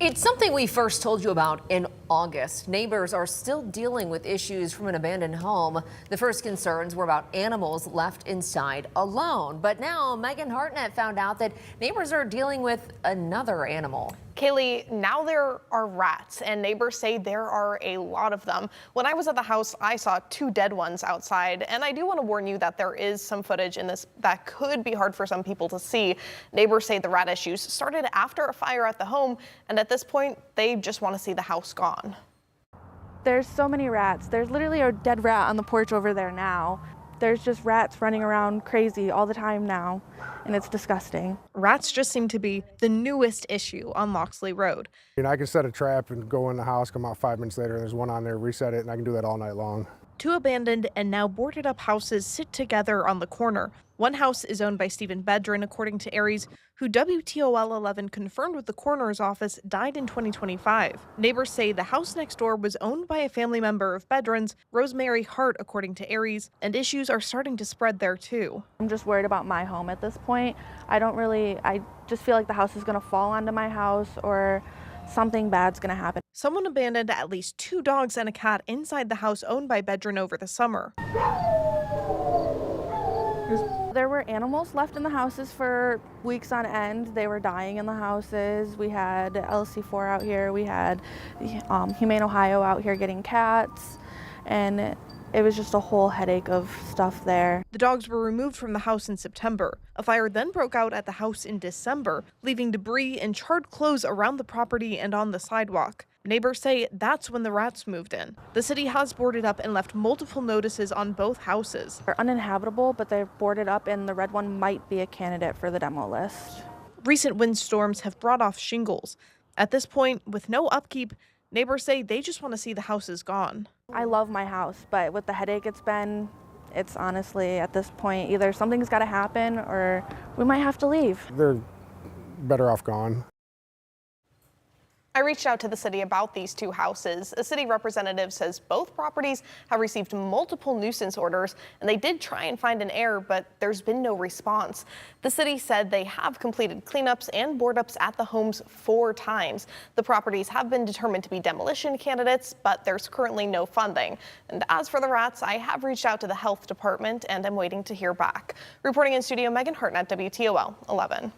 It's something we first told you about in August. Neighbors are still dealing with issues from an abandoned home. The first concerns were about animals left inside alone. But now Megan Hartnett found out that neighbors are dealing with another animal. Kaylee, now there are rats, and neighbors say there are a lot of them. When I was at the house, I saw 2 dead ones outside, and I do want to warn you that there is some footage in this that could be hard for some people to see. Neighbors say the rat issues started after a fire at the home, and at this point, they just want to see the house gone. There's so many rats. There's literally a dead rat on the porch over there now. There's just rats running around crazy all the time now, and it's disgusting. Rats just seem to be the newest issue on Loxley Road. I can set a trap and go in the house, come out 5 minutes later, and there's one on there, reset it, and I can do that all night long. 2 abandoned and now boarded up houses sit together on the corner. One house is owned by Stephen Bedrin, according to Aries, who WTOL 11 confirmed with the coroner's office died in 2025. Neighbors say the house next door was owned by a family member of Bedrin's, Rosemary Hart, according to Aries, and issues are starting to spread there too. I'm just worried about my home at this point. I just feel like the house is going to fall onto my house or something bad's going to happen. Someone abandoned at least 2 dogs and a cat inside the house owned by Bedrin over the summer. There were animals left in the houses for weeks on end. They were dying in the houses. We had LC4 out here. We had Humane Ohio out here getting cats. And it was just a whole headache of stuff there. The dogs were removed from the house in September. A fire then broke out at the house in December, leaving debris and charred clothes around the property and on the sidewalk. Neighbors say that's when the rats moved in. The city has boarded up and left multiple notices on both houses. They're uninhabitable, but they're boarded up, and the red one might be a candidate for the demo list. Recent windstorms have brought off shingles. At this point, with no upkeep, neighbors say they just want to see the houses gone. I love my house, but with the headache it's honestly at this point either something's got to happen or we might have to leave. They're better off gone. I reached out to the city about these 2 houses. A city representative says both properties have received multiple nuisance orders, and they did try and find an heir, but there's been no response. The city said they have completed cleanups and board ups at the homes 4 times. The properties have been determined to be demolition candidates, but there's currently no funding. And as for the rats, I have reached out to the health department and I'm waiting to hear back. Reporting in studio, Megan Hartnett, WTOL 11.